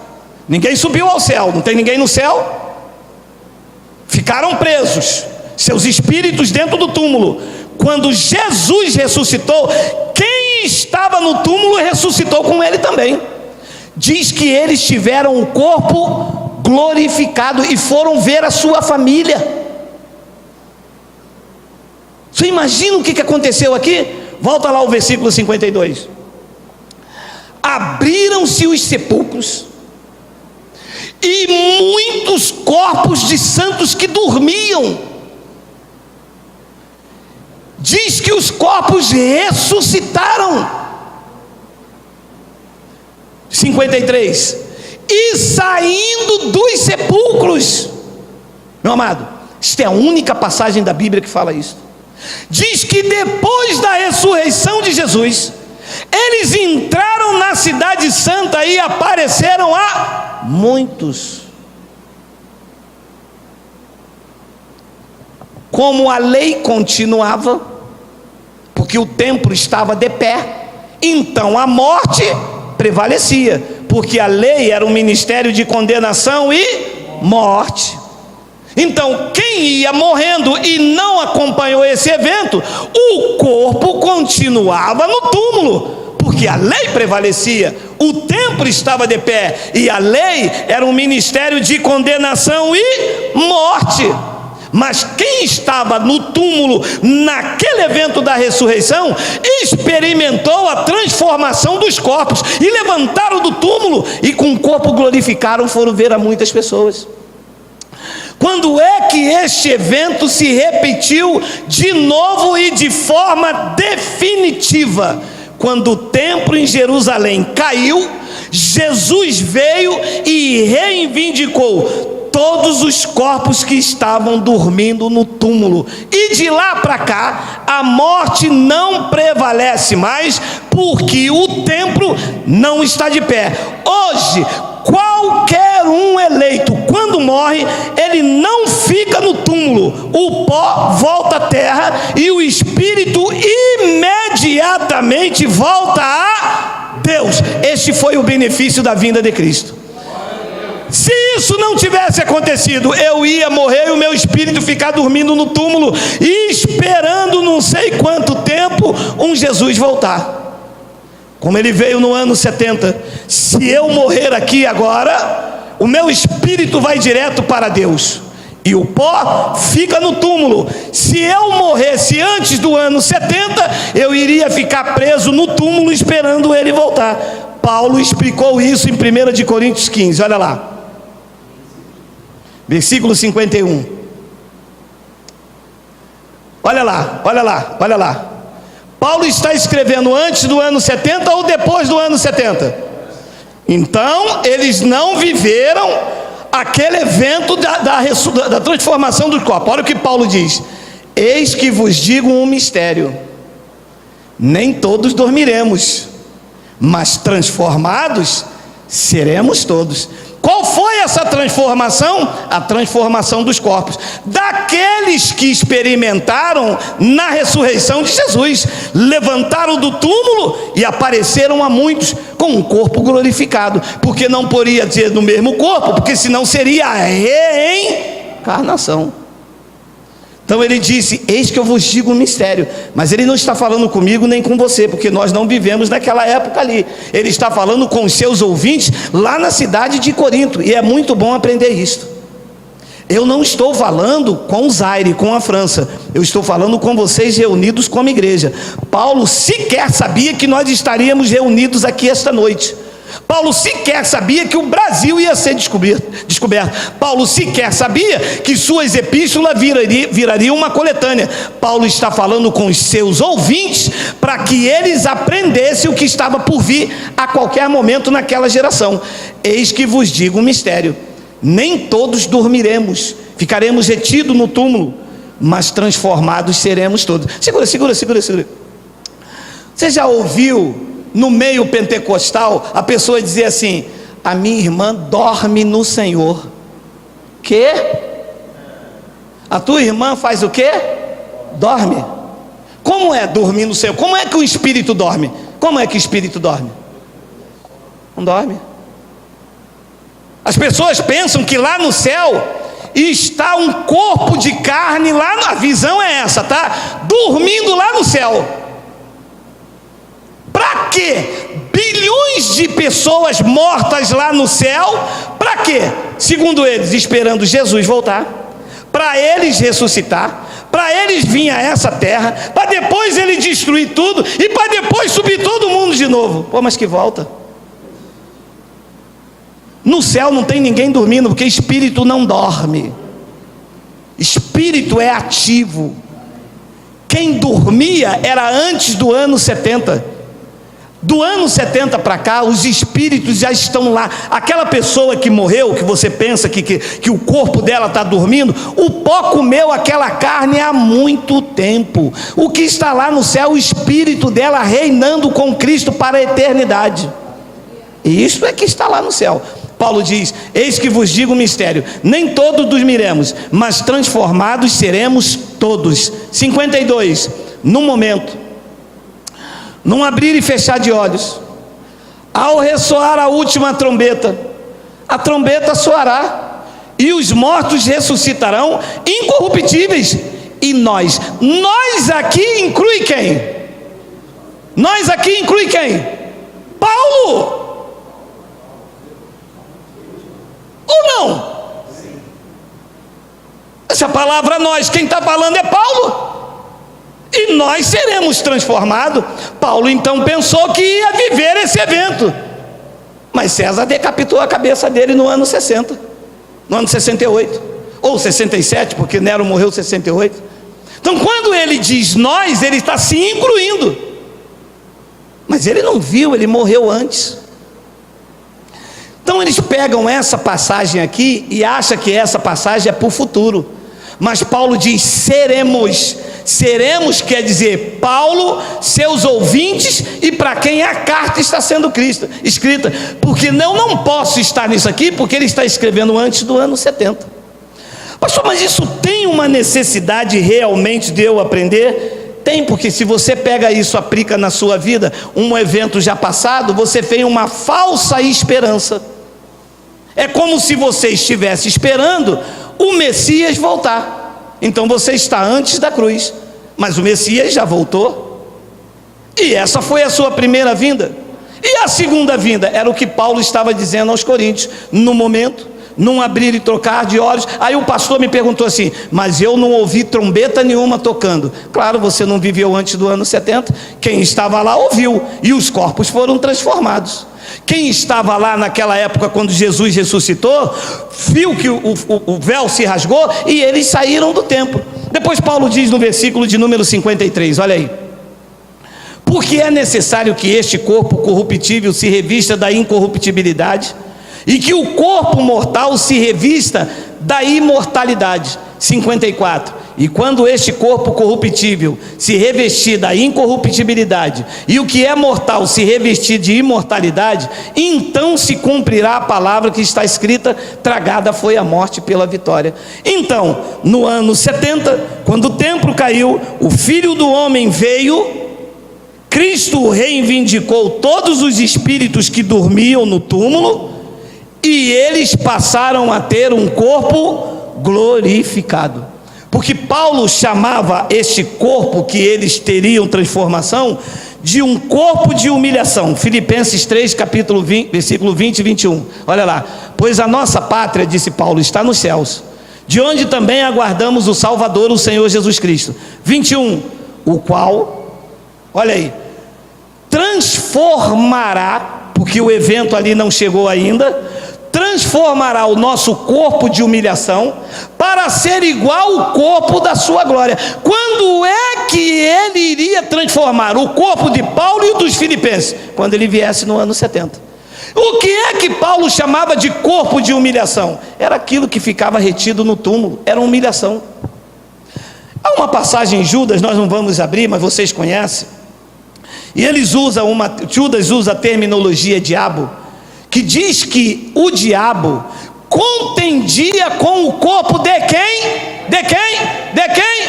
ninguém subiu ao céu, não tem ninguém no céu. ficaram presos, seus espíritos dentro do túmulo. Quando Jesus ressuscitou, quem estava no túmulo ressuscitou com ele também. Diz que eles tiveram o corpo glorificado e foram ver a sua família. Você imagina o que aconteceu aqui? Volta lá ao versículo 52. Abriram-se os sepulcros, e muitos corpos de santos que dormiam. Diz que os corpos ressuscitaram. 53. E saindo dos sepulcros. Meu amado, esta é a única passagem da Bíblia que fala isso. Diz que depois da ressurreição de Jesus, eles entraram na cidade santa e apareceram a muitos. Como a lei continuava, porque o templo estava de pé, então a morte prevalecia, porque a lei era um ministério de condenação e morte. Então quem ia morrendo e não acompanhou esse evento, o corpo continuava no túmulo, porque a lei prevalecia, o templo estava de pé, e a lei era um ministério de condenação e morte. Mas quem estava no túmulo naquele evento da ressurreição, experimentou a transformação dos corpos, e levantaram do túmulo, e com o corpo glorificaram, foram ver a muitas pessoas. Quando é que este evento se repetiu de novo e de forma definitiva? Quando o templo em Jerusalém caiu, Jesus veio e reivindicou todos os corpos que estavam dormindo no túmulo, e de lá para cá a morte não prevalece mais, porque o templo não está de pé. Hoje qualquer um eleito, quando morre, ele não fica no túmulo, o pó volta à terra e o espírito imediatamente volta a Deus. Este foi o benefício da vinda de Cristo. Se isso não tivesse acontecido, eu ia morrer e o meu espírito ficar dormindo no túmulo, esperando não sei quanto tempo um Jesus voltar. Como ele veio no ano 70, se eu morrer aqui agora, o meu espírito vai direto para Deus, e o pó fica no túmulo. Se eu morresse antes do ano 70, eu iria ficar preso no túmulo esperando ele voltar. Paulo explicou isso em 1 Coríntios 15, olha lá, versículo 51. Olha lá, olha lá, olha lá. Paulo está escrevendo antes do ano 70 ou depois do ano 70? Então eles não viveram aquele evento da transformação dos corpos. Olha o que Paulo diz: eis que vos digo um mistério, nem todos dormiremos, mas transformados seremos todos. Qual foi essa transformação? A transformação dos corpos, daqueles que experimentaram na ressurreição de Jesus, levantaram do túmulo e apareceram a muitos com um corpo glorificado, porque não poderia ser no mesmo corpo, porque senão seria a reencarnação. Então ele disse: eis que eu vos digo um mistério. Mas ele não está falando comigo nem com você, porque nós não vivemos naquela época ali. Ele está falando com os seus ouvintes lá na cidade de Corinto, e é muito bom aprender isso. Eu não estou falando com o Zaire, com a França, eu estou falando com vocês reunidos como igreja. Paulo sequer sabia que nós estaríamos reunidos aqui esta noite. Paulo sequer sabia que o Brasil ia ser descoberto. Paulo sequer sabia que suas epístolas virariam uma coletânea. Paulo está falando com os seus ouvintes para que eles aprendessem o que estava por vir a qualquer momento naquela geração. Eis que vos digo um mistério: nem todos dormiremos, ficaremos retidos no túmulo, mas transformados seremos todos. Segura. Você já ouviu no meio pentecostal a pessoa dizer assim: a minha irmã dorme no Senhor? Que? A tua irmã faz o quê? Dorme. Como é dormir no Senhor? Como é que o espírito dorme? Como é que o espírito dorme? Não dorme. As pessoas pensam que lá no céu e está um corpo de carne lá, a visão é essa, tá? Dormindo lá no céu. Para quê? Bilhões de pessoas mortas lá no céu, para quê? Segundo eles, esperando Jesus voltar, para eles ressuscitar, para eles vir a essa terra, para depois ele destruir tudo, e para depois subir todo mundo de novo. Pô, mas que volta. No céu não tem ninguém dormindo, porque espírito não dorme. Espírito é ativo. Quem dormia era antes do ano 70. Do ano 70 para cá, os espíritos já estão lá. Aquela pessoa que morreu, que você pensa que o corpo dela está dormindo, o pó comeu aquela carne há muito tempo. O que está lá no céu, o espírito dela reinando com Cristo para a eternidade. E isso é que está lá no céu. Paulo diz: eis que vos digo um mistério, nem todos dormiremos, mas transformados seremos todos. 52, no momento, num abrir e fechar de olhos, ao ressoar a última trombeta, a trombeta soará, e os mortos ressuscitarão incorruptíveis, e nós aqui inclui quem? Nós aqui inclui quem? Paulo! Ou não? Essa palavra nós, quem está falando é Paulo. E nós seremos transformados. Paulo então pensou que ia viver esse evento, mas César decapitou a cabeça dele no ano 60, no ano 68, ou 67, porque Nero morreu em 68. Então quando ele diz nós, ele está se incluindo, mas ele não viu, ele morreu antes. Então eles pegam essa passagem aqui e acham que essa passagem é para o futuro, mas Paulo diz seremos. Seremos quer dizer Paulo, seus ouvintes e para quem a carta está sendo escrita, porque não posso estar nisso aqui, porque ele está escrevendo antes do ano 70. Pastor, mas isso tem uma necessidade realmente de eu aprender? Tem, porque se você pega isso, aplica na sua vida, um evento já passado, você tem uma falsa esperança. É como se você estivesse esperando o Messias voltar. Então você está antes da cruz, mas o Messias já voltou, e essa foi a sua primeira vinda. E a segunda vinda era o que Paulo estava dizendo aos coríntios, no momento, num abrir e trocar de olhos. Aí o pastor me perguntou assim: mas eu não ouvi trombeta nenhuma tocando. Claro, você não viveu antes do ano 70, quem estava lá ouviu, e os corpos foram transformados. Quem estava lá naquela época, quando Jesus ressuscitou, viu que o véu se rasgou e eles saíram do templo. Depois Paulo diz no versículo de número 53, olha aí: porque é necessário que este corpo corruptível se revista da incorruptibilidade, e que o corpo mortal se revista da imortalidade. 54, e quando este corpo corruptível se revestir da incorruptibilidade, e o que é mortal se revestir de imortalidade, então se cumprirá a palavra que está escrita: tragada foi a morte pela vitória. Então, no ano 70, quando o templo caiu, o Filho do Homem veio, Cristo reivindicou todos os espíritos que dormiam no túmulo, e eles passaram a ter um corpo glorificado. Porque Paulo chamava este corpo que eles teriam transformação de um corpo de humilhação. Filipenses 3, capítulo 20, versículo 20 e 21. Olha lá: pois a nossa pátria, disse Paulo, está nos céus, de onde também aguardamos o Salvador, o Senhor Jesus Cristo. 21, o qual, olha aí, transformará, porque o evento ali não chegou ainda, transformará o nosso corpo de humilhação para ser igual ao corpo da sua glória. Quando é que ele iria transformar o corpo de Paulo e o dos filipenses? Quando ele viesse no ano 70. O que é que Paulo chamava de corpo de humilhação? Era aquilo que ficava retido no túmulo, era uma humilhação. Há uma passagem em Judas, nós não vamos abrir, mas vocês conhecem, e Judas usa a terminologia diabo, que diz que o diabo contendia com o corpo de quem? De quem? De quem?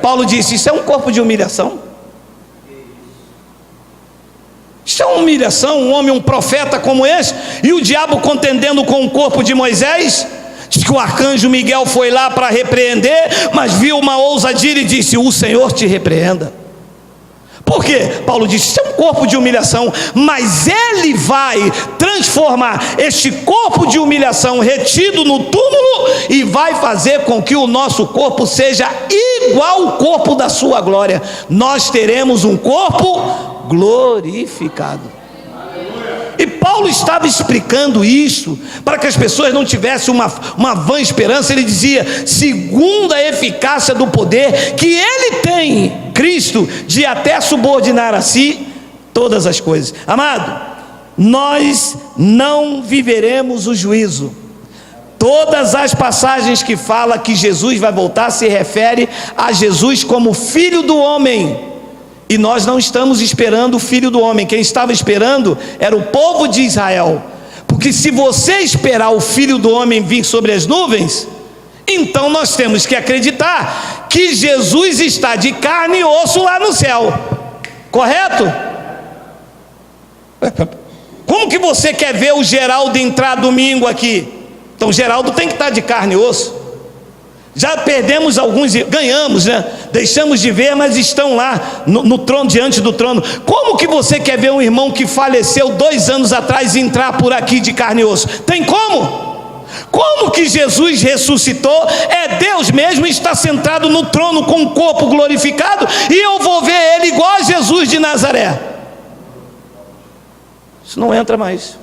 Paulo disse: isso é um corpo de humilhação. Isso é uma humilhação, um homem, um profeta como esse, e o diabo contendendo com o corpo de Moisés. Diz que o arcanjo Miguel foi lá para repreender, mas viu uma ousadia e disse: o Senhor te repreenda. Por quê? Paulo disse: isso é um corpo de humilhação, mas Ele vai transformar este corpo de humilhação retido no túmulo e vai fazer com que o nosso corpo seja igual ao corpo da sua glória. Nós teremos um corpo glorificado. E Paulo estava explicando isso para que as pessoas não tivessem uma vã esperança. Ele dizia: segundo a eficácia do poder que Ele tem, Cristo, de até subordinar a si todas as coisas. Amado, nós não viveremos o juízo. Todas as passagens que fala que Jesus vai voltar se refere a Jesus como Filho do Homem. E nós não estamos esperando o Filho do Homem. Quem estava esperando era o povo de Israel. Porque se você esperar o Filho do Homem vir sobre as nuvens, então nós temos que acreditar que Jesus está de carne e osso lá no céu. Correto? Como que você quer ver o Geraldo entrar domingo aqui? Então Geraldo tem que estar de carne e osso. Já perdemos alguns, ganhamos, né? Deixamos de ver, mas estão lá no trono, diante do trono. Como que você quer ver um irmão que faleceu 2 anos atrás entrar por aqui de carne e osso? Tem como? Como que Jesus ressuscitou? É Deus mesmo, está sentado no trono com o corpo glorificado, e eu vou ver Ele igual a Jesus de Nazaré. Isso não entra mais.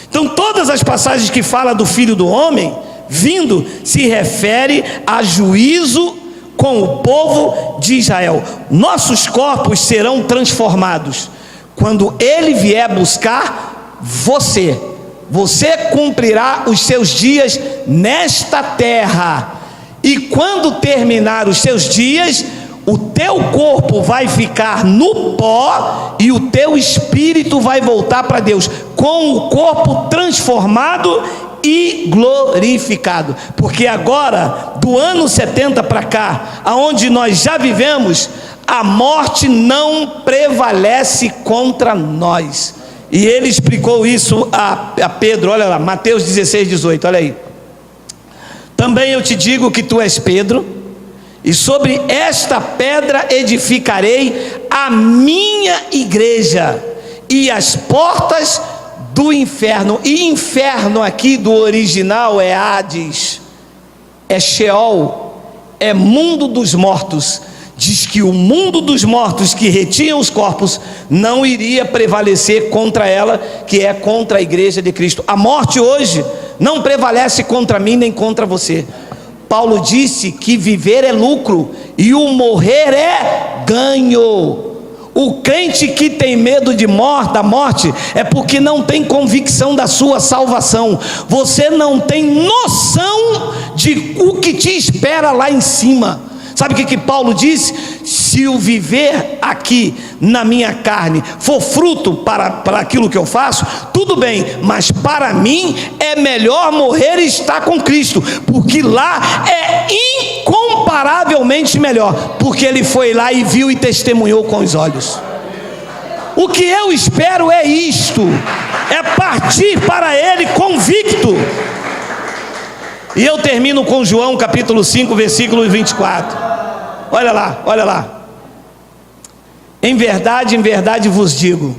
Então todas as passagens que falam do Filho do Homem vindo se refere a juízo com o povo de Israel. Nossos corpos serão transformados quando Ele vier buscar você. Você cumprirá os seus dias nesta terra, e quando terminar os seus dias, o teu corpo vai ficar no pó e o teu espírito vai voltar para Deus com o corpo transformado e glorificado. Porque agora, do ano 70 para cá, aonde nós já vivemos, a morte não prevalece contra nós. E ele explicou isso a Pedro. Olha lá, Mateus 16, 18, olha aí. Também eu te digo que tu és Pedro, e sobre esta pedra edificarei a minha igreja, e as portas do inferno. E inferno aqui do original é Hades, é Sheol, é mundo dos mortos. Diz que o mundo dos mortos que retinham os corpos não iria prevalecer contra ela, que é contra a igreja de Cristo. A morte hoje não prevalece contra mim nem contra você. Paulo disse que viver é lucro e o morrer é ganho. O crente que tem medo da morte é porque não tem convicção da sua salvação. Você não tem noção de o que te espera lá em cima. Sabe o que Paulo disse? Se o viver aqui na minha carne for fruto para aquilo que eu faço, tudo bem, mas para mim é melhor morrer e estar com Cristo, porque lá é incomparavelmente melhor, porque ele foi lá e viu e testemunhou com os olhos. O que eu espero é isto, é partir para ele convicto. E eu termino com João capítulo 5, versículo 24. Olha lá, olha lá. Em verdade vos digo: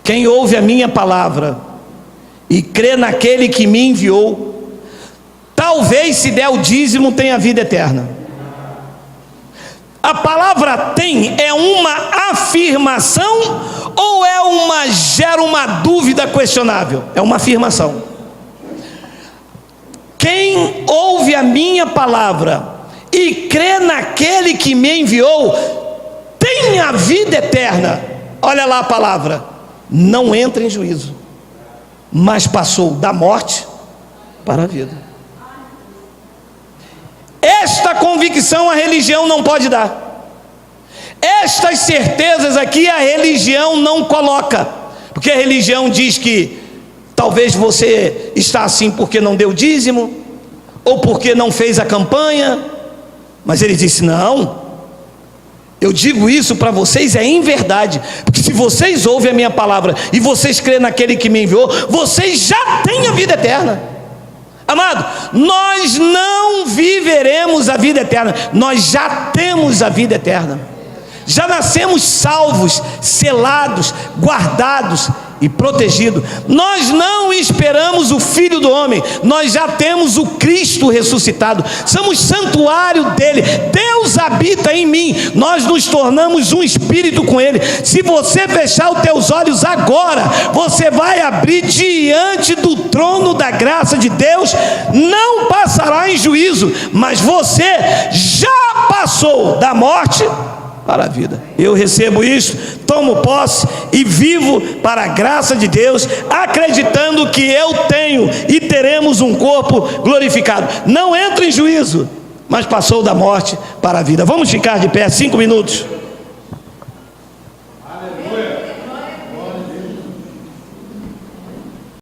quem ouve a minha palavra e crê naquele que me enviou, talvez, se der o dízimo, tenha vida eterna. A palavra tem é uma afirmação ou gera uma dúvida questionável? É uma afirmação. Quem ouve a minha palavra e crê naquele que me enviou, tem a vida eterna. Olha lá a palavra: não entra em juízo, mas passou da morte para a vida. Esta convicção a religião não pode dar. Estas certezas aqui a religião não coloca, porque a religião diz que talvez você está assim porque não deu dízimo, ou porque não fez a campanha. Mas ele disse: não, eu digo isso para vocês em verdade, porque se vocês ouvem a minha palavra e vocês crêem naquele que me enviou, vocês já têm a vida eterna. Amado, nós não viveremos a vida eterna, nós já temos a vida eterna. Já nascemos salvos, selados, guardados e protegidos. Nós não esperamos o Filho do Homem, nós já temos o Cristo ressuscitado. Somos santuário dele. Deus habita em mim. Nós nos tornamos um espírito com ele. Se você fechar os teus olhos agora, você vai abrir diante do trono da graça de Deus. Não passará em juízo, mas você já passou da morte para a vida. Eu recebo isso, tomo posse e vivo para a graça de Deus, acreditando que eu tenho e teremos um corpo glorificado. Não entra em juízo, mas passou da morte para a vida. Vamos ficar de pé 5 minutos.